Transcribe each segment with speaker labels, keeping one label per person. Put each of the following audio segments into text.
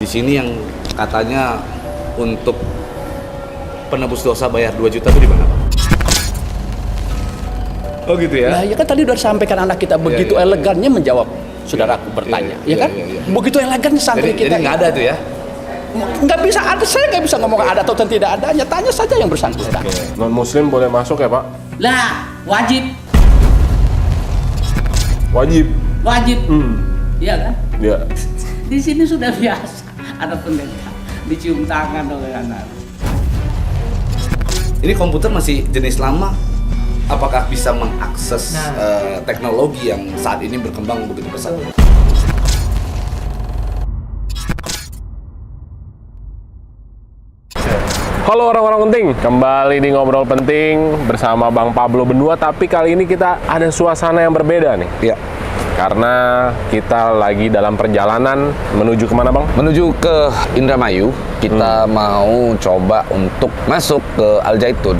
Speaker 1: Di sini yang katanya untuk penebus dosa bayar 2 juta itu di mana, Pak? Oh gitu ya?
Speaker 2: Nah, ya kan tadi udah sampaikan anak kita begitu elegannya menjawab saudaraku bertanya, ya kan? Begitu elegannya santri kita.
Speaker 1: Jadi nggak ada tuh ya?
Speaker 2: Nggak bisa ada, saya nggak bisa ngomong ada atau tidak adanya. Tanya saja yang bersangkutan.
Speaker 3: Non Muslim boleh masuk ya Pak?
Speaker 4: Lah, wajib.
Speaker 3: Wajib.
Speaker 4: Wajib. Iya kan?
Speaker 3: Iya.
Speaker 4: Di sini sudah biasa ada pendeta dicium tangan oleh anak.
Speaker 1: Ini komputer masih jenis lama. Apakah bisa mengakses teknologi yang saat ini berkembang begitu pesat?
Speaker 3: Halo orang-orang penting, kembali di Ngobrol Penting bersama Bang Pablo Benua. Tapi kali ini kita ada suasana yang berbeda nih.
Speaker 1: Iya.
Speaker 3: Karena kita lagi dalam perjalanan menuju kemana Bang?
Speaker 1: Menuju ke Indramayu, kita mau coba untuk masuk ke Al Zaitun.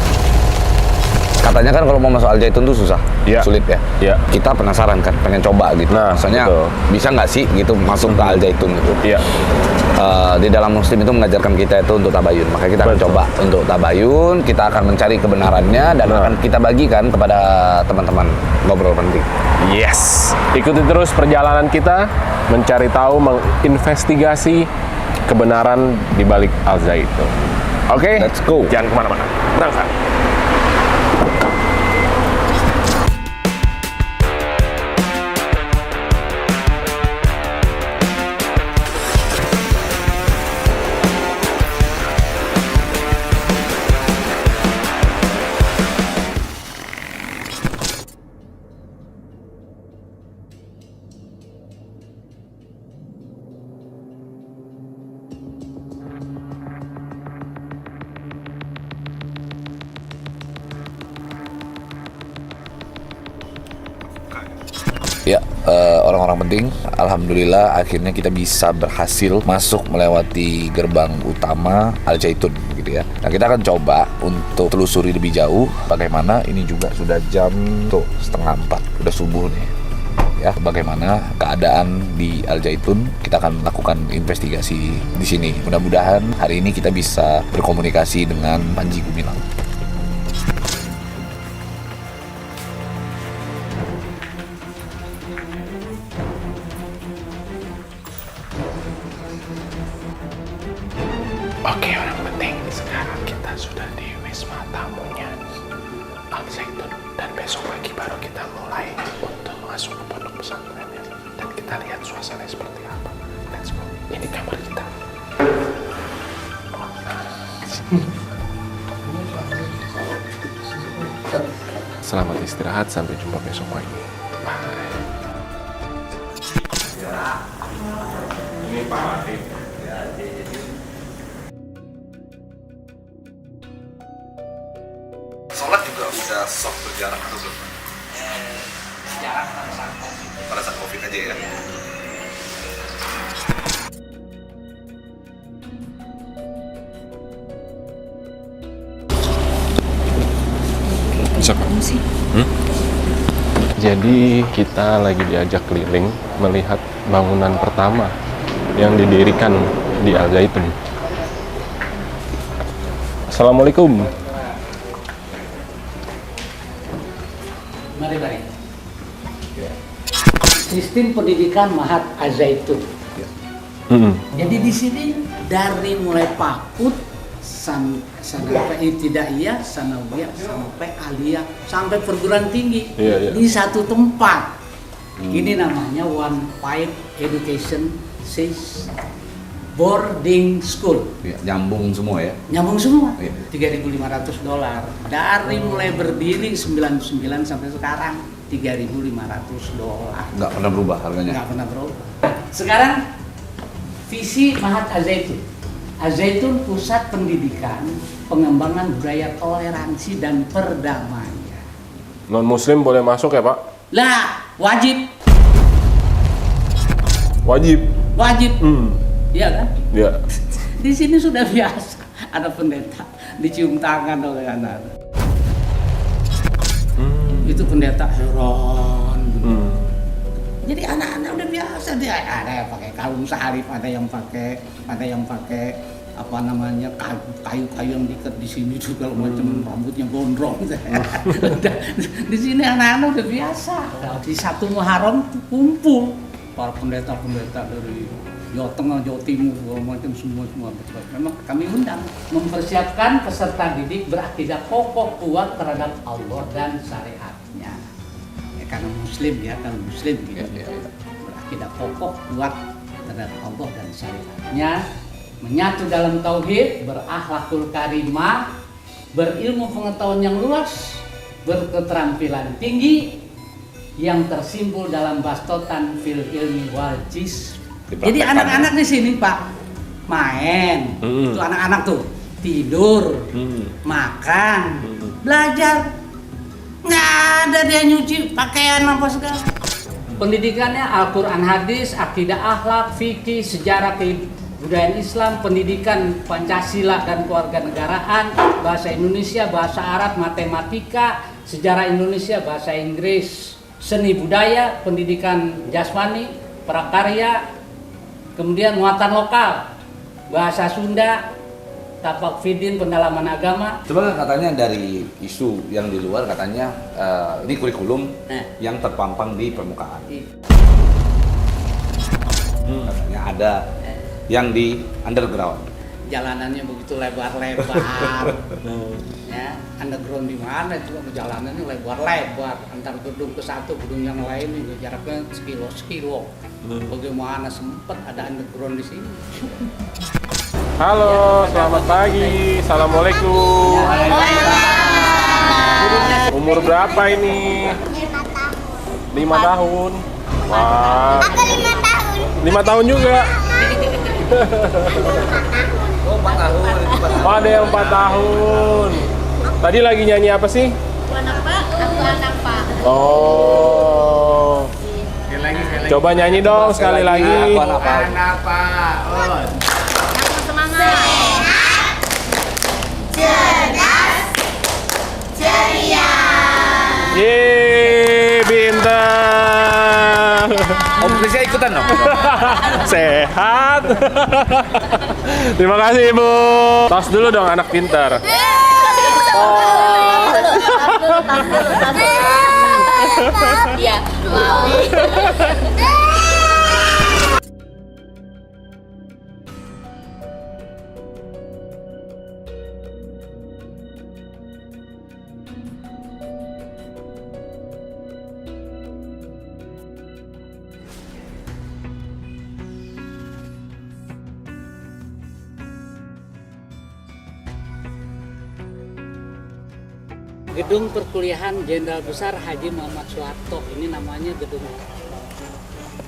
Speaker 1: Katanya kan kalau mau masuk Al Zaitun tuh susah, sulit ya.
Speaker 3: Iya.
Speaker 1: Kita penasaran kan, pengen coba gitu.
Speaker 3: Nah,
Speaker 1: maksudnya
Speaker 3: betul.
Speaker 1: bisa nggak sih gitu masuk ke Al Zaitun gitu?
Speaker 3: Iya.
Speaker 1: Di dalam Muslim itu mengajarkan kita itu untuk tabayun. Makanya kita akan coba untuk tabayun. Kita akan mencari kebenarannya dan akan kita bagikan kepada teman-teman Ngobrol Penting.
Speaker 3: Yes. Ikuti terus perjalanan kita mencari tahu, menginvestigasi kebenaran di balik Al Zaitun. Oke,
Speaker 1: Let's go.
Speaker 3: Jangan kemana-mana. Berangkat.
Speaker 1: Ya, orang-orang penting, alhamdulillah akhirnya kita bisa berhasil masuk melewati gerbang utama Al Zaitun gitu ya. Nah, kita akan coba untuk telusuri lebih jauh bagaimana. Ini juga sudah jam tuh 3:30, udah subuh nih. Ya, bagaimana keadaan di Al Zaitun? Kita akan melakukan investigasi di sini. Mudah-mudahan hari ini kita bisa berkomunikasi dengan Panji Gumilang.
Speaker 3: Oke, orang penting, sekarang kita sudah di wisma tamunya Al Zaitun dan besok pagi baru kita mulai untuk masuk ke pondok pesantrennya dan kita lihat suasana seperti apa. Let's go. Ini kamar kita. Selamat istirahat, sampai jumpa besok pagi. Bye. Ini Pak Latif.
Speaker 1: Sholat juga udah sok berjarak atau belum?
Speaker 4: Jarang pada saat COVID.
Speaker 1: Pada saat COVID aja ya?
Speaker 3: Siapa? Jadi kita lagi diajak keliling melihat bangunan pertama yang didirikan di Al Zaitun. Assalamualaikum.
Speaker 4: Mari. Sistem pendidikan Mahat Al Zaitun. Jadi di sini dari mulai PAUD sampai ibtidaiyah, sanawiyah, sampai aliyah, sampai perguruan tinggi di satu tempat. Ini namanya One Pipe Education Boarding School.
Speaker 1: Ya, nyambung semua ya?
Speaker 4: Nyambung semua.
Speaker 1: Iya.
Speaker 4: $3.500 dari mulai berdiri 99 sampai sekarang $3.500.
Speaker 1: Nggak pernah berubah harganya?
Speaker 4: Nggak pernah berubah. Sekarang visi Mahat Al Zaitun. Al Zaitun pusat pendidikan, pengembangan budaya toleransi dan perdamaian.
Speaker 3: Non Muslim boleh masuk ya Pak?
Speaker 4: Lah, wajib.
Speaker 3: Wajib.
Speaker 4: Wajib. Iya kan?
Speaker 3: Ya.
Speaker 4: Di sini sudah biasa ada pendeta dicium tangan oleh anak. Itu pendeta heran. Jadi anak-anak udah biasa. Masa dia ada yang pakai kalung salib, ada yang pakai apa namanya kayu-kayu yang diikat di sini juga macam rambutnya gondrong. Di sini anak-anak udah biasa. Di 1 Muharram tuh kumpul para pendeta-pendeta dari Jawa Tengah, Jawa Timur, segala macam semua. Memang kami undang mempersiapkan peserta didik berakidah kokoh kuat terhadap Allah dan syariatnya. Ya, karena Muslim ya, kalau Muslim gitu. Berakidah kokoh kuat terhadap Allah dan syariatnya. Menyatu dalam tauhid, berakhlakul karimah, berilmu pengetahuan yang luas, berketerampilan tinggi, yang tersimpul dalam bastotan fil ilmi wal jis. Jadi anak-anak di sini Pak main, tuh anak-anak tuh tidur, makan, belajar, nggak ada dia nyuci pakaian apa segala. Pendidikannya Al-Quran, hadis, akidah, akhlak, fikih, sejarah, budaya Islam, pendidikan Pancasila dan kewarganegaraan, bahasa Indonesia, bahasa Arab, matematika, sejarah Indonesia, bahasa Inggris, seni budaya, pendidikan jasmani, prakarya, kemudian muatan lokal, bahasa Sunda, tapak fidin, pendalaman agama.
Speaker 1: Coba katanya dari isu yang di luar katanya ini kurikulum yang terpampang di permukaan. Katanya ada yang di underground.
Speaker 4: Jalanannya begitu lebar-lebar. Ya, underground di mana itu jalanannya lebar-lebar antar gedung ke satu gedung yang lain ini jaraknya sekilo. Bagaimana sempat ada underground di sini?
Speaker 3: Halo, selamat pagi. Assalamualaikum. Umur berapa ini? 5 tahun. Wah.
Speaker 5: Aku 5 tahun.
Speaker 3: 5 tahun juga.
Speaker 1: Oh, 4 tahun.
Speaker 3: Oh, ada yang 4 tahun. Tadi lagi nyanyi apa sih?
Speaker 5: Aku anak Pak.
Speaker 3: Oh. Coba nyanyi dong sekali lagi.
Speaker 1: Aku anak Pak.
Speaker 5: Aku semangat. Cerdas, ceria.
Speaker 3: Yeay, bintang.
Speaker 1: Om Krisya ikutan dong.
Speaker 3: Sehat. Terima kasih Ibu. Tos dulu dong anak pintar.
Speaker 5: Iya. Wow.
Speaker 4: Gedung Perkuliahan Jenderal Besar Haji Muhammad Soeharto, ini namanya gedung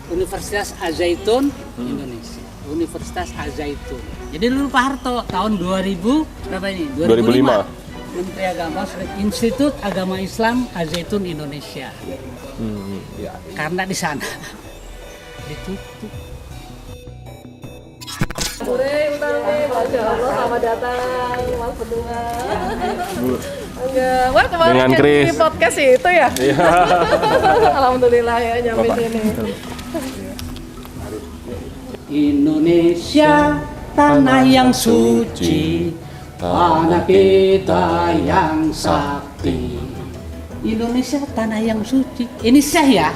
Speaker 4: Universitas Al-Zaitun Indonesia. Universitas Al-Zaitun. Jadi dulu Pak Harto tahun 2000 berapa ini?
Speaker 3: 2005.
Speaker 4: Menteri Agama Institut Agama Islam Al-Zaitun Indonesia. Karena di sana ditutup.
Speaker 6: Sore, Masya Allah, selamat datang Mas Bendungan. Enggak, wah kemarin
Speaker 3: Dengan
Speaker 6: yang
Speaker 3: Chris.
Speaker 6: di podcast itu ya?
Speaker 3: Iya.
Speaker 6: Alhamdulillah ya nyampe sini.
Speaker 4: Indonesia tanah yang suci, tanah kita yang sakti. Indonesia tanah yang suci. Ini Syekh ya.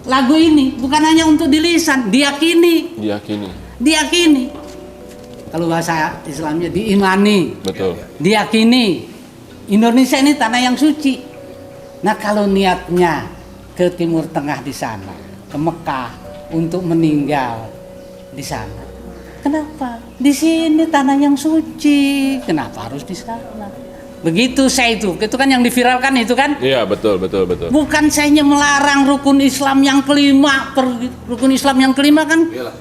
Speaker 4: Lagu ini bukan hanya untuk di lisan, diyakini. Kalau bahasa Islamnya diimani.
Speaker 3: Betul.
Speaker 4: Diyakini. Indonesia ini tanah yang suci. Nah, kalau niatnya ke Timur Tengah di sana, ke Mekah untuk meninggal di sana. Kenapa? Di sini tanah yang suci. Kenapa harus di sana? Begitu saya itu kan yang diviralkan itu kan?
Speaker 3: Iya, betul.
Speaker 4: Bukan saya melarang rukun Islam yang kelima, rukun Islam yang kelima kan?
Speaker 1: Iyalah.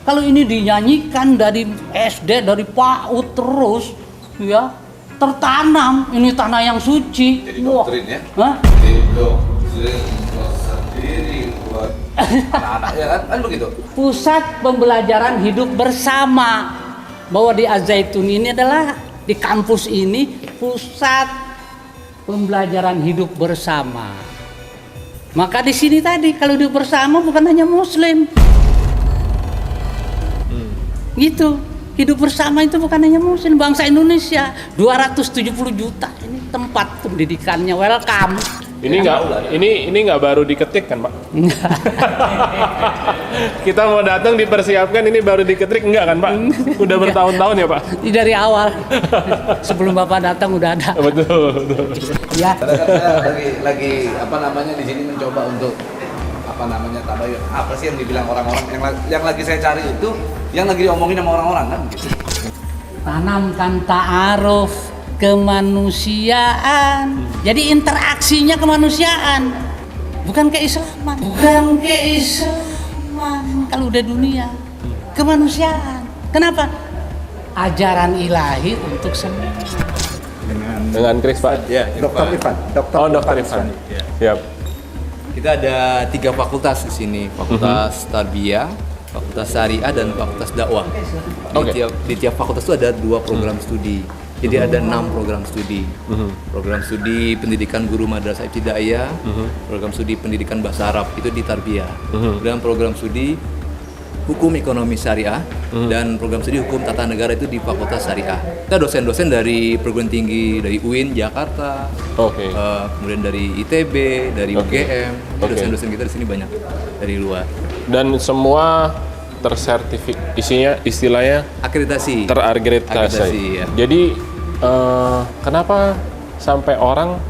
Speaker 4: Kalau ini dinyanyikan dari SD, dari PAUD terus, ya tertanam ini tanah yang suci.
Speaker 1: Jadi doktrin ya?
Speaker 4: Hah?
Speaker 1: Jadi doktrin sendiri buat anak-anak ya kan begitu.
Speaker 4: Pusat pembelajaran hidup bersama, bahwa di Al-Zaitun ini adalah di kampus ini pusat pembelajaran hidup bersama. Maka di sini tadi kalau hidup bersama bukan hanya Muslim, Gitu. Hidup bersama itu bukan hanya muslim, bangsa Indonesia 270 juta ini tempat pendidikannya. Welcome.
Speaker 3: Ini nggak baru diketik kan, Pak? Kita mau datang dipersiapkan, ini baru diketik enggak kan, Pak? Udah bertahun-tahun ya, Pak?
Speaker 4: Ini dari awal. Sebelum Bapak datang udah ada.
Speaker 3: Betul.
Speaker 4: Ya.
Speaker 1: Karena kan saya lagi di sini mencoba untuk tabayun. Apa sih yang dibilang orang-orang yang lagi saya cari itu yang lagi diomongin sama orang-orang kan gitu.
Speaker 4: Tanamkan ta'aruf kemanusiaan. Jadi interaksinya kemanusiaan, bukan keislaman. Kalau udah dunia, kemanusiaan. Kenapa? Ajaran ilahi untuk semua.
Speaker 3: Dengan Chris, Pak.
Speaker 7: Ya,
Speaker 8: Dr. Irfan.
Speaker 3: Dr. Irfan. Siap.
Speaker 7: Kita ada 3 fakultas di sini, Fakultas Tarbiyah, Fakultas Syariah, dan Fakultas Dakwah. Di tiap fakultas itu ada 2 program studi. Jadi ada 6 program studi. Program studi pendidikan guru madrasah ibtidaiyah, program studi pendidikan bahasa Arab itu di Tarbiyah, dan program studi hukum ekonomi syariah, dan program studi hukum tata negara itu di Fakultas Syariah. Kita dosen-dosen dari perguruan tinggi dari UIN Jakarta, kemudian dari ITB, dari UGM. Dosen-dosen kita di sini banyak dari luar.
Speaker 3: Dan semua tersertifikat, istilahnya
Speaker 7: Akreditasi.
Speaker 3: Terakreditasi.
Speaker 7: Ya.
Speaker 3: Jadi kenapa sampai orang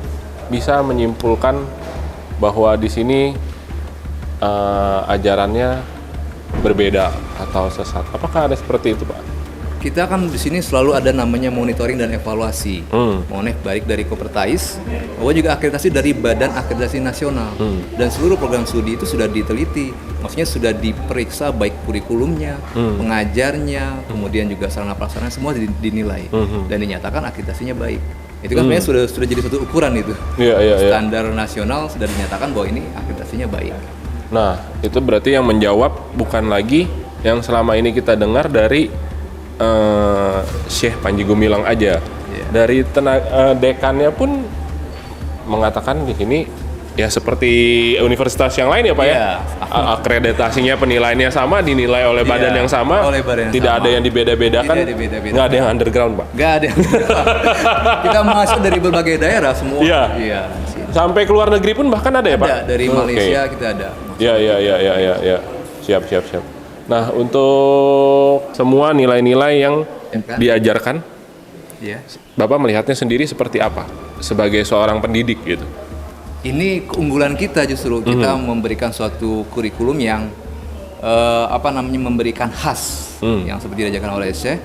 Speaker 3: bisa menyimpulkan bahwa di sini ajarannya berbeda atau sesat? Apakah ada seperti itu, Pak?
Speaker 7: Kita kan di sini selalu ada namanya monitoring dan evaluasi. Baik dari Kopertais, bahwa juga akreditasi dari Badan Akreditasi Nasional. Dan seluruh program studi itu sudah diteliti. Maksudnya sudah diperiksa baik kurikulumnya, pengajarnya, kemudian juga sarana prasarana semua dinilai dan dinyatakan akreditasinya baik. Itu kan sebenarnya sudah jadi satu ukuran itu. Standar nasional sudah dinyatakan bahwa ini akreditasinya baik.
Speaker 3: Nah, itu berarti yang menjawab bukan lagi yang selama ini kita dengar dari Syekh Panji Gumilang aja. Dari dekannya pun mengatakan di sini ya seperti universitas yang lain ya, Pak ya. Akreditasinya penilaiannya sama, dinilai oleh badan yang sama. Tidak ada yang dibeda-bedakan. Nggak ada yang underground, Pak.
Speaker 7: Nggak ada yang kita masuk dari berbagai daerah semua.
Speaker 3: Iya. Sampai ke luar negeri pun bahkan ada ya, Pak?
Speaker 7: Ada, dari Malaysia kita ada.
Speaker 3: Ya. Siap. Nah, untuk semua nilai-nilai yang diajarkan, Bapak melihatnya sendiri seperti apa sebagai seorang pendidik gitu?
Speaker 7: Ini keunggulan kita justru, kita memberikan suatu kurikulum yang memberikan khas yang seperti diajarkan oleh Syekh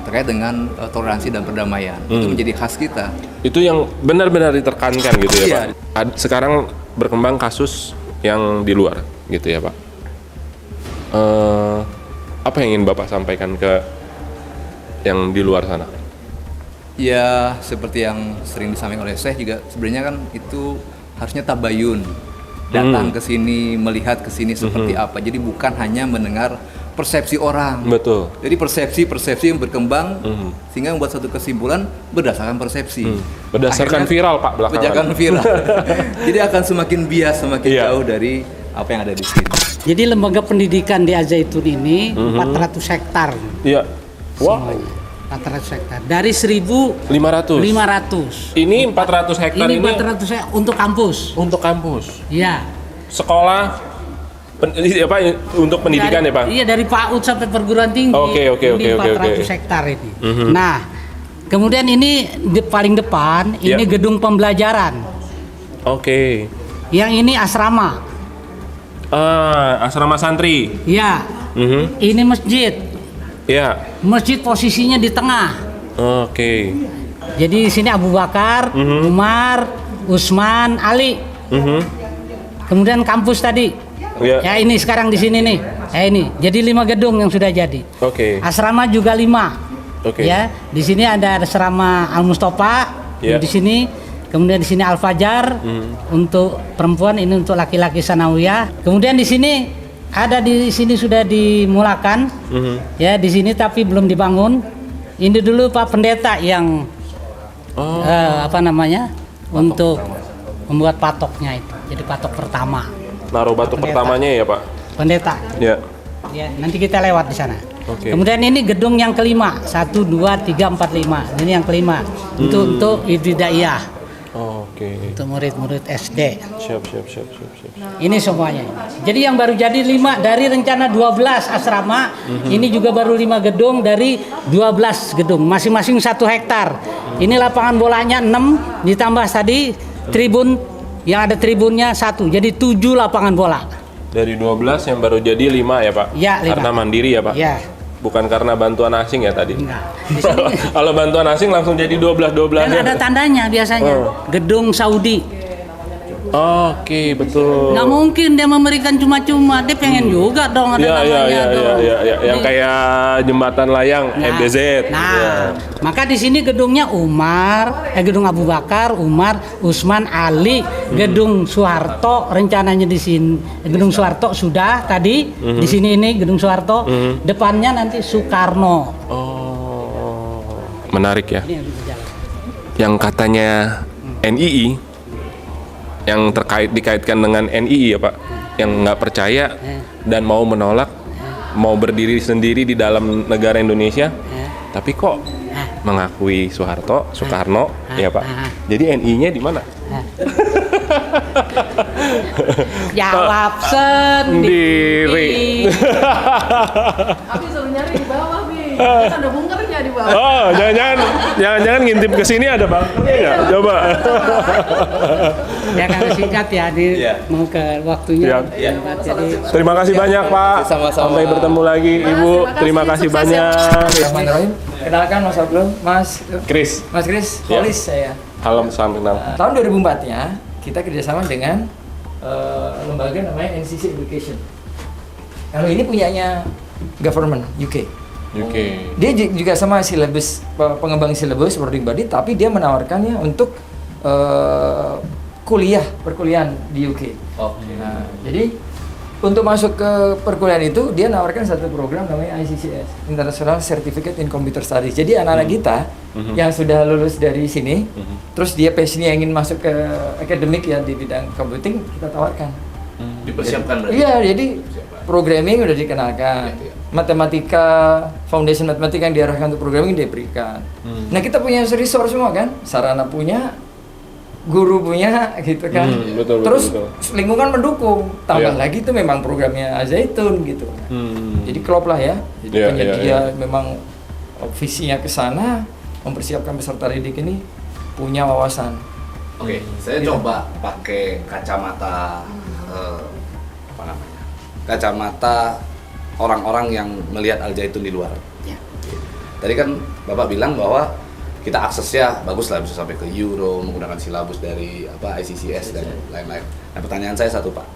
Speaker 7: terkait dengan toleransi dan perdamaian. Itu menjadi khas kita.
Speaker 3: Itu yang benar-benar ditekankan gitu ya, Pak? Sekarang berkembang kasus yang di luar gitu ya, Pak? Apa yang ingin Bapak sampaikan ke yang di luar sana?
Speaker 7: Ya, seperti yang sering disampaikan oleh Syekh juga, sebenarnya kan itu harusnya tabayun, datang ke sini, melihat ke sini seperti apa. Jadi bukan hanya mendengar persepsi orang.
Speaker 3: Betul.
Speaker 7: Jadi persepsi yang berkembang sehingga membuat satu kesimpulan berdasarkan persepsi.
Speaker 3: Berdasarkan viral, Pak, belakangan.
Speaker 7: Berdasarkan viral. Jadi akan semakin bias, semakin jauh dari apa yang ada di sini.
Speaker 4: Jadi lembaga pendidikan di Al-Zaitun ini 400 hektar.
Speaker 3: Iya. Wow.
Speaker 4: Semuanya. 400 hektar. Dari 1.500.
Speaker 3: Ini 400 hektar ini
Speaker 4: 400 hektar untuk kampus.
Speaker 3: untuk kampus.
Speaker 4: Iya.
Speaker 3: Sekolah untuk pendidikan ya, Pak?
Speaker 4: Iya, dari PAUD sampai perguruan tinggi.
Speaker 3: Oke.
Speaker 4: 400 hektar ini. Nah, kemudian ini di paling depan ini gedung pembelajaran.
Speaker 3: Oke.
Speaker 4: Yang ini asrama.
Speaker 3: Asrama santri.
Speaker 4: Iya. Ini masjid.
Speaker 3: Ya.
Speaker 4: Masjid posisinya di tengah.
Speaker 3: Oke.
Speaker 4: Jadi di sini Abu Bakar, Umar, Utsman, Ali. Kemudian kampus tadi. Ya ini sekarang di sini nih. Ini. Jadi 5 gedung yang sudah jadi.
Speaker 3: Oke.
Speaker 4: Asrama juga 5.
Speaker 3: Oke.
Speaker 4: Ya, di sini ada asrama Al Mustafa. Di sini. Kemudian di sini Al Fajar untuk perempuan, ini untuk laki-laki sanawiyah. Kemudian di sini sudah dimulakan. Ya, di sini tapi belum dibangun. Ini dulu Pak Pendeta yang untuk membuat patoknya itu. Jadi patok pertama.
Speaker 3: Naruh batu
Speaker 4: Pendeta.
Speaker 3: pertamanya ya, Pak?
Speaker 4: Pendeta.
Speaker 3: Ya.
Speaker 4: Ya, nanti kita lewat di sana.
Speaker 8: Oke.
Speaker 4: Kemudian ini gedung yang kelima, 1, 2, 3, 4, 5. Ini yang kelima. Untuk ibtidaiyah,
Speaker 8: Oke.
Speaker 4: untuk murid-murid SD.
Speaker 8: Siap.
Speaker 4: Ini semuanya. Jadi yang baru jadi 5 dari rencana 12 asrama, ini juga baru 5 gedung dari 12 gedung, masing-masing 1 hektar. Ini lapangan bolanya 6, ditambah tadi tribun, yang ada tribunnya 1, jadi 7 lapangan bola.
Speaker 8: Dari 12 yang baru jadi 5 ya Pak?
Speaker 4: Ya, 5.
Speaker 8: Karena mandiri ya Pak?
Speaker 4: Ya.
Speaker 8: Bukan karena bantuan asing ya tadi?
Speaker 4: Enggak. Di sini
Speaker 8: Kalau bantuan asing langsung jadi 12
Speaker 4: dan ada tandanya biasanya, gedung Saudi.
Speaker 8: Oke, betul.
Speaker 4: Nggak mungkin dia memberikan cuma-cuma, dia pengen juga dong ada namanya dong.
Speaker 8: Yang kayak jembatan layang MBZ.
Speaker 4: Nah,
Speaker 8: Ya.
Speaker 4: maka di sini gedungnya gedung Abu Bakar, Umar, Usman, Ali, gedung Soeharto rencananya di sini. Gedung Soeharto sudah tadi, di sini ini gedung Soeharto, depannya nanti Soekarno.
Speaker 8: Oh, menarik ya.
Speaker 4: Ini yang berjalan.
Speaker 8: Yang katanya NII, yang dikaitkan dengan NII ya Pak, yang nggak percaya dan mau menolak, mau berdiri sendiri di dalam negara Indonesia, tapi kok mengakui Soekarno, ya Pak. Jadi NI-nya di mana?
Speaker 4: Jawab sendiri.
Speaker 6: Abi suruh nyari di bawah, Bi. Kan ada bunkernya di bawah.
Speaker 8: Oh, jangan ngintip ke sini ada bunkernya nggak? Coba.
Speaker 4: Ya karena singkat ya, mau ke waktunya. Jadi
Speaker 8: Terima kasih banyak Pak.
Speaker 7: Sama-sama.
Speaker 8: Sampai bertemu lagi Ibu. Terima kasih banyak.
Speaker 9: Bismillahirrahmanirrahim. Kenalkan Mas Abdul,
Speaker 8: Chris.
Speaker 9: Mas Kris, polis saya.
Speaker 8: Halo, salam kenal.
Speaker 9: Tahun 2004 ya, kita kerjasama dengan lembaga namanya NCC Education. Kalau ini punyanya government UK. Dia juga sama silabus, pengembang silabus boarding body, tapi dia menawarkannya untuk perkuliahan di UK. Nah, jadi untuk masuk ke perkuliahan itu dia nawarkan satu program namanya ICCS, International Certificate in Computer Studies. Jadi anak-anak kita yang sudah lulus dari sini, terus dia passionnya ingin masuk ke akademik ya di bidang computing, kita tawarkan.
Speaker 1: Dipersiapkan berarti.
Speaker 9: Iya, jadi programming udah dikenalkan. Matematika, foundation matematika yang diarahkan untuk programming diberikan. Nah, kita punya resource semua kan, sarana punya, guru punya gitu kan. Terus lingkungan mendukung. Tambah lagi itu memang programnya Al-Zaitun gitu. Jadi klop lah ya. Jadi penyedia memang visinya ke sana, mempersiapkan peserta didik ini punya wawasan.
Speaker 1: Oke, saya coba pakai kacamata kacamata orang-orang yang melihat Al-Zaitun di luar. Tadi kan Bapak bilang bahwa kita aksesnya bagus lah, bisa sampai ke Euro menggunakan silabus dari ICCS dan lain-lain. Nah, pertanyaan saya satu Pak,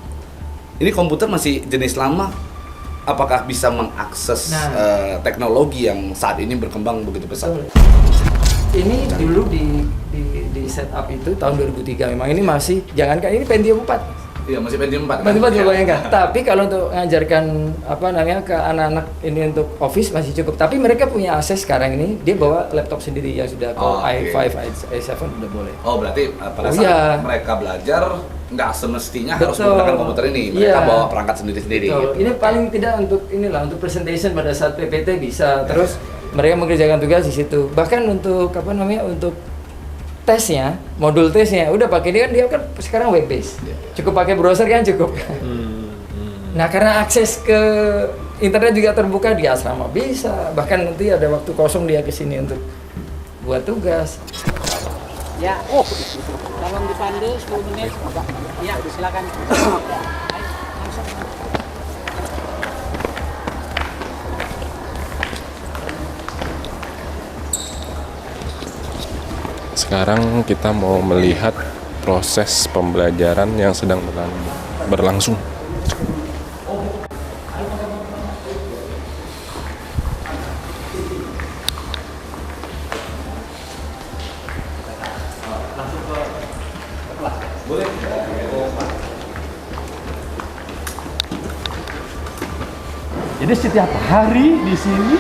Speaker 1: ini komputer masih jenis lama, apakah bisa mengakses teknologi yang saat ini berkembang begitu pesat?
Speaker 9: Ini dulu di setup itu tahun 2003 memang ini masih, jangankan ini Pentium 4.
Speaker 1: Iya, masih Pentium 4.
Speaker 9: Pentium 4 juga bayangkan. Tapi kalau untuk mengajarkan ke anak-anak ini untuk Office masih cukup. Tapi mereka punya akses sekarang ini, dia bawa laptop sendiri yang sudah i5, i7 udah boleh.
Speaker 1: Oh, berarti pada saat mereka belajar nggak semestinya harus menggunakan komputer ini. Mereka bawa perangkat sendiri-sendiri. Gitu.
Speaker 9: Ini paling tidak untuk untuk presentation pada saat PPT bisa. Terus mereka mengerjakan tugas di situ. Bahkan untuk untuk tesnya, modul tesnya udah pakai dia kan sekarang web based. Cukup pakai browser kan cukup. Nah, karena akses ke internet juga terbuka di asrama bisa. Bahkan nanti ada waktu kosong dia ke sini untuk buat tugas.
Speaker 4: ya, tolong dipandu 10 menit. Ya, silakan.
Speaker 8: Sekarang kita mau melihat proses pembelajaran yang sedang berlangsung.
Speaker 2: Jadi setiap hari di sini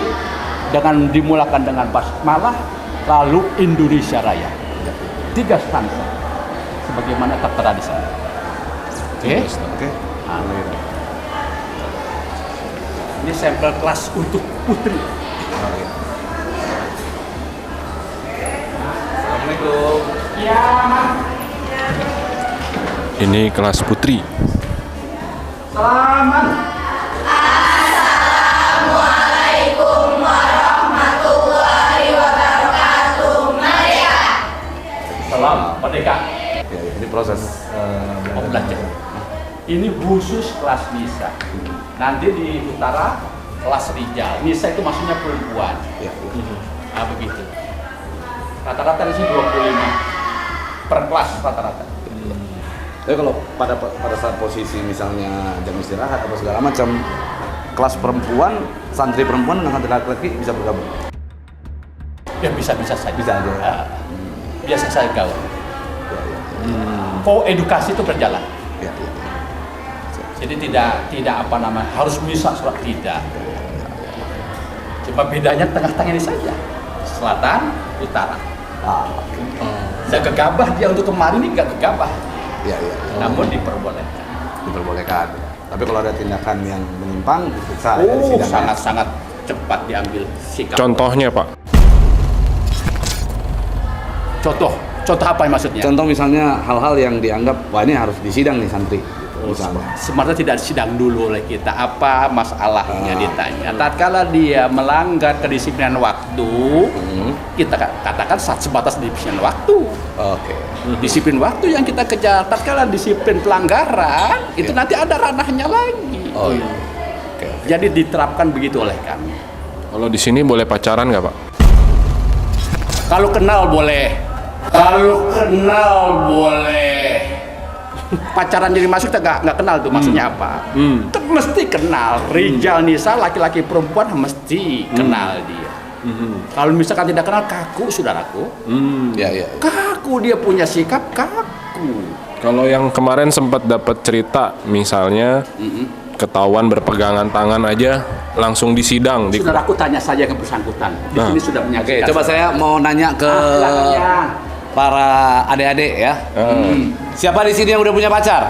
Speaker 2: dengan dimulakan dengan basmalah, lalu Indonesia Raya. 3 stanza sebagaimana tertera di sana. Oke? Ini sampel kelas untuk putri.
Speaker 1: Assalamualaikum.
Speaker 2: Ya, Mas.
Speaker 8: Ini kelas putri.
Speaker 2: Selamat. Salam Merdeka.
Speaker 1: Ya, ini proses
Speaker 2: Belajar. Ini khusus kelas Nisa. Nanti di utara kelas Rijal. Nisa itu maksudnya perempuan.
Speaker 1: ya.
Speaker 2: Nah begitu. Rata-rata di sini 25 per kelas rata-rata.
Speaker 1: Tapi kalau pada saat posisi misalnya jam istirahat atau segala macam, kelas perempuan, santri perempuan dengan santri laki-laki bisa bergabung.
Speaker 2: Ya bisa-bisa saja.
Speaker 1: Bisa aja.
Speaker 2: Biasa saya gaul. Edukasi itu berjalan.
Speaker 1: Ya, ya.
Speaker 2: Jadi tidak apa namanya harus bisa surat tidak. Cuma bedanya tengah-tengah ini saja. Selatan, utara. Dan gegabah dia untuk kemarin ini nggak gegabah.
Speaker 1: Ya, ya.
Speaker 2: Namun diperbolehkan.
Speaker 1: Diperbolehkan. Tapi kalau ada tindakan yang menyimpang, diperiksa dari sidang.
Speaker 2: Sangat-sangat cepat diambil sikap.
Speaker 8: Contohnya, Pak.
Speaker 2: Contoh apa yang maksudnya?
Speaker 1: Contoh misalnya hal-hal yang dianggap wah ini harus disidang nih santri. Misalnya.
Speaker 2: Sebenarnya tidak disidang dulu oleh kita. Apa masalahnya ditanya. Tatkala dia melanggar kedisiplinan waktu, kita katakan sebatas disiplin waktu.
Speaker 1: Oke.
Speaker 2: Disiplin waktu yang kita kejar. Tatkala disiplin pelanggaran, itu nanti ada ranahnya lagi.
Speaker 1: Oh iya.
Speaker 2: Jadi diterapkan begitu oleh kami.
Speaker 8: Kalau di sini boleh pacaran nggak, Pak?
Speaker 2: Kalau kenal boleh. Kalau kenal boleh. Pacaran jadi masuk kita nggak kenal tuh maksudnya apa? Mesti kenal. Rijal Nisa laki-laki perempuan mesti kenal dia. Kalau misalkan tidak kenal kaku saudaraku.
Speaker 1: Ya, ya.
Speaker 2: Kaku dia punya sikap kaku.
Speaker 8: Kalau yang kemarin sempat dapat cerita, misalnya ketahuan berpegangan tangan aja langsung disidang.
Speaker 2: Saudaraku tanya saja ke bersangkutan. Di sini sudah
Speaker 1: Oke,
Speaker 2: menyaksikan.
Speaker 1: coba saya mau nanya ke para adik-adik ya. Siapa di sini yang udah punya pacar?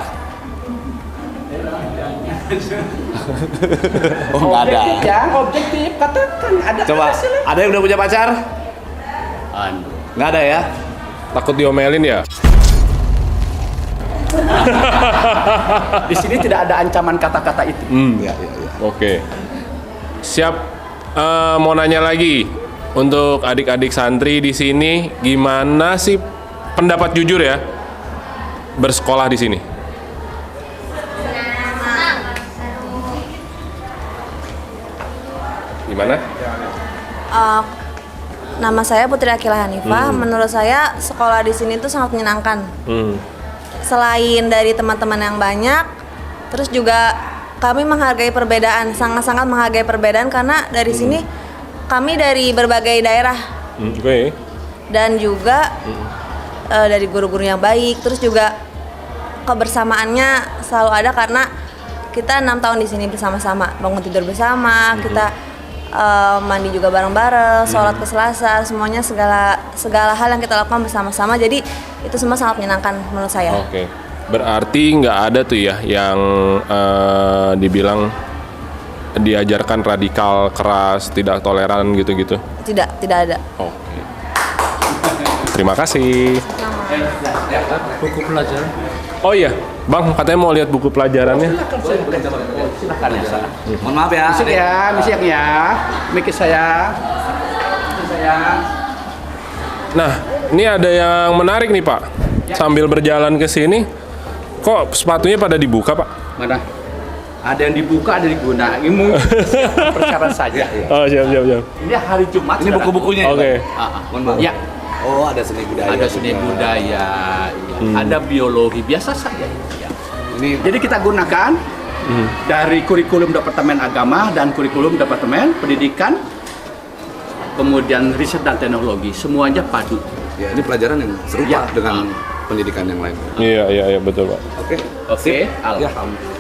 Speaker 1: Oh, nggak ada.
Speaker 2: Objektif ya, objektif. Katakan ada.
Speaker 1: Coba, ada yang udah punya pacar? Nggak ada ya?
Speaker 8: Takut diomelin ya?
Speaker 2: Di sini tidak ada ancaman kata-kata itu.
Speaker 1: Ya, ya, ya.
Speaker 8: Oke. Siap. Mau nanya lagi untuk adik-adik santri di sini, gimana sih pendapat jujur ya bersekolah di sini? Gimana?
Speaker 6: Nama saya Putri Akila Hanifah. Menurut saya sekolah di sini tuh sangat menyenangkan. Selain dari teman-teman yang banyak, terus juga kami menghargai perbedaan, sangat-sangat menghargai perbedaan karena dari sini kami dari berbagai daerah.
Speaker 8: Oke.
Speaker 6: Dan juga dari guru-guru yang baik, terus juga kebersamaannya selalu ada karena kita 6 tahun di sini bersama-sama, bangun tidur bersama, kita mandi juga bareng-bareng, sholat ke Selasa, semuanya segala hal yang kita lakukan bersama-sama. Jadi itu semua sangat menyenangkan menurut saya.
Speaker 8: Oke. Berarti nggak ada tuh ya yang dibilang diajarkan radikal, keras, tidak toleran gitu-gitu?
Speaker 6: Tidak ada.
Speaker 8: Oke. Terima kasih.
Speaker 9: Buku pelajaran.
Speaker 8: Oh iya, Bang, katanya mau lihat buku pelajarannya.
Speaker 2: Silakan ya.
Speaker 1: Mohon maaf ya.
Speaker 2: Misik ya, misik ya. Mikir saya.
Speaker 8: Nah, ini ada yang menarik nih, Pak. Sambil berjalan ke sini, kok sepatunya pada dibuka, Pak?
Speaker 2: Mana? Ada yang dibuka, ada yang digunakan. Ini perkara saja.
Speaker 8: Oh, siap.
Speaker 2: Ini hari Jumat.
Speaker 1: Ini buku-bukunya.
Speaker 8: Oke.
Speaker 1: Mohon maaf.
Speaker 2: Ya.
Speaker 1: Oh, ada seni budaya.
Speaker 2: Ada seni budaya, ada biologi, biasa saja. Ya.
Speaker 1: Ini
Speaker 2: Jadi kita gunakan dari kurikulum Departemen Agama dan kurikulum Departemen Pendidikan, kemudian riset dan teknologi, semuanya padu.
Speaker 1: ya ini pelajaran yang serupa
Speaker 2: Ya.
Speaker 1: dengan pendidikan yang lain.
Speaker 8: Iya, betul, Pak.
Speaker 1: Oke.
Speaker 2: Oke,
Speaker 1: Sip.
Speaker 2: alhamdulillah.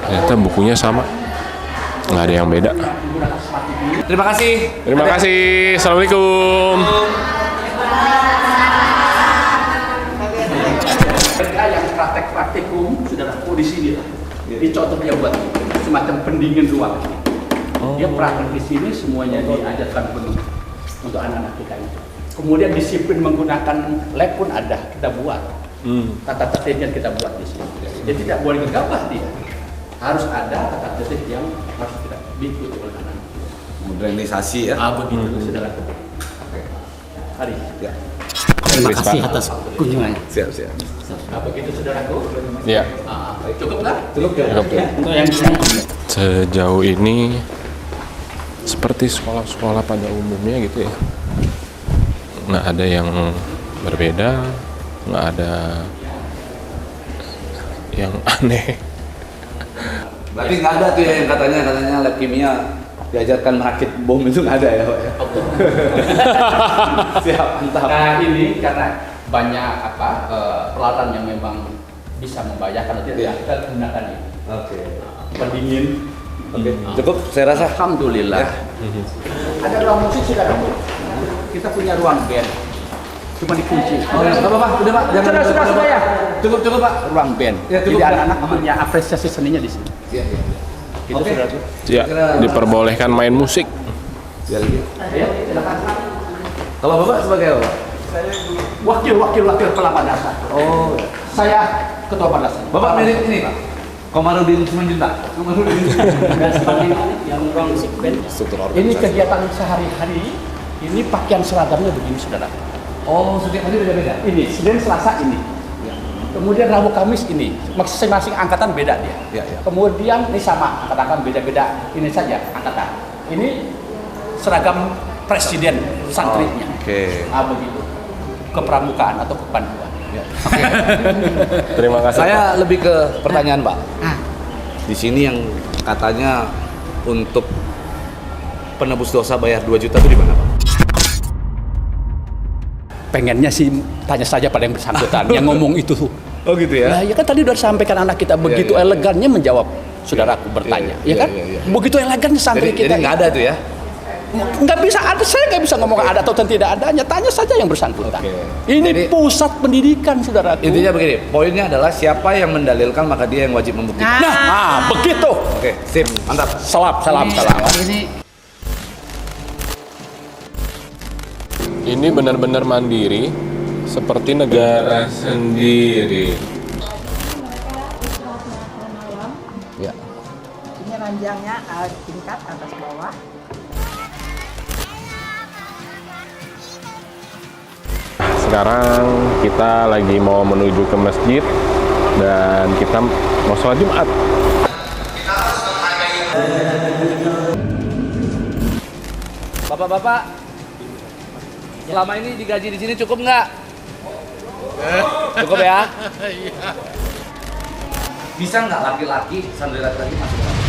Speaker 8: Ternyata bukunya sama. Nggak ada yang beda.
Speaker 1: Terima kasih.
Speaker 8: Terima kasih. Assalamualaikum.
Speaker 2: Mereka yang praktek-praktikum sudah laku di sini lah. Ini contoh dia buat semacam pendingin ruang. Dia praktek di sini semuanya diajarkan penuh untuk anak-anak kita itu. Kemudian disiplin menggunakan lab pun ada, kita buat. Tata tertibnya kita buat di sini. Jadi tidak boleh gegabah dia. Harus ada tata tertib yang harus kita diikuti oleh anak.
Speaker 1: Modernisasi ya.
Speaker 2: Begitu, saudara. Hari.
Speaker 1: Ya.
Speaker 2: Terima kasih atas kunjungannya.
Speaker 1: Siap.
Speaker 2: Begitu, saudaraku.
Speaker 8: Ya.
Speaker 2: Cukup nggak?
Speaker 8: Cukup.
Speaker 2: Itu yang
Speaker 8: Sejauh ini seperti sekolah-sekolah pada umumnya gitu ya. Nggak ada yang berbeda, nggak ada yang aneh.
Speaker 1: Berarti nggak ada tuh ya yang katanya lab kimia diajarkan merakit bom itu nggak ada ya Pak? Siap, mantap.
Speaker 2: Nah ini karena banyak peralatan yang memang bisa membahayakan, nanti kita gunakan ini.
Speaker 1: Oke.
Speaker 2: Pendingin.
Speaker 1: Oke. Cukup, saya rasa.
Speaker 2: Alhamdulillah. Ada ruang musik sudah ada. Kita punya ruang band. Cuma dikunci.
Speaker 1: Nggak apa-apa, udah Pak.
Speaker 2: Sudah ya.
Speaker 1: Cukup Pak.
Speaker 2: Ruang band.
Speaker 1: Ya, cukup,
Speaker 2: Jadi
Speaker 1: Pak.
Speaker 2: anak-anak punya apresiasi seninya di sini.
Speaker 1: Iya.
Speaker 2: Itu sudah tuh.
Speaker 8: Ya, diperbolehkan main musik.
Speaker 1: Ya,
Speaker 2: Silakan.
Speaker 1: kalau Bapak sebagai apa?
Speaker 2: Wakil pelapor dasar.
Speaker 1: Oh.
Speaker 2: Saya ketua madrasah.
Speaker 1: Bapak mirip ini Pak. Komarudin Simanjuntak.
Speaker 2: Yang ruang musik band.
Speaker 1: Struktur
Speaker 2: Ini
Speaker 1: organisasi.
Speaker 2: kegiatan sehari-hari. Ini pakaian seragamnya begini, saudara.
Speaker 1: Oh, setiap hari beda-beda.
Speaker 2: Ini Senin, Selasa ini. Kemudian Rabu, Kamis ini. Masing-masing angkatan beda dia.
Speaker 1: Ya.
Speaker 2: Kemudian ini sama, angkatan beda-beda. Ini saja angkatan. Ini seragam presiden santrinya.
Speaker 1: Oke.
Speaker 2: Begitu. Kepramukaan atau kepanduan.
Speaker 8: Terima kasih.
Speaker 1: Saya lebih ke pertanyaan Pak. Di sini yang katanya untuk penebus dosa bayar 2 juta itu di mana Pak?
Speaker 2: Pengennya sih tanya saja pada yang bersangkutan yang ngomong itu.
Speaker 1: Oh gitu ya?
Speaker 2: Nah, ya kan tadi udah disampaikan anak kita begitu
Speaker 1: iya.
Speaker 2: elegannya menjawab saudaraku bertanya,
Speaker 1: Iya,
Speaker 2: ya kan?
Speaker 1: iya.
Speaker 2: Begitu elegannya santri
Speaker 1: Jadi
Speaker 2: kita.
Speaker 1: nggak ada tuh ya?
Speaker 2: Nggak bisa ada, saya nggak bisa ngomong ada atau tidak adanya. Tanya saja yang bersangkutan.
Speaker 1: Oke.
Speaker 2: Ini
Speaker 1: Jadi-
Speaker 2: pusat pendidikan, saudaraku.
Speaker 1: Intinya begini, poinnya adalah siapa yang mendalilkan maka dia yang wajib membuktikan.
Speaker 2: Begitu.
Speaker 1: Oke, sip, mantap.
Speaker 2: Salam.
Speaker 8: Ini benar-benar mandiri, seperti negara sendiri.
Speaker 1: Ya.
Speaker 10: Ini ranjangnya tingkat atas bawah.
Speaker 8: Sekarang kita lagi mau menuju ke masjid dan kita mau sholat Jumat.
Speaker 1: Bapak-bapak, selama ini digaji di sini cukup nggak? Cukup ya? Bisa nggak laki-laki, santri laki-laki masuk?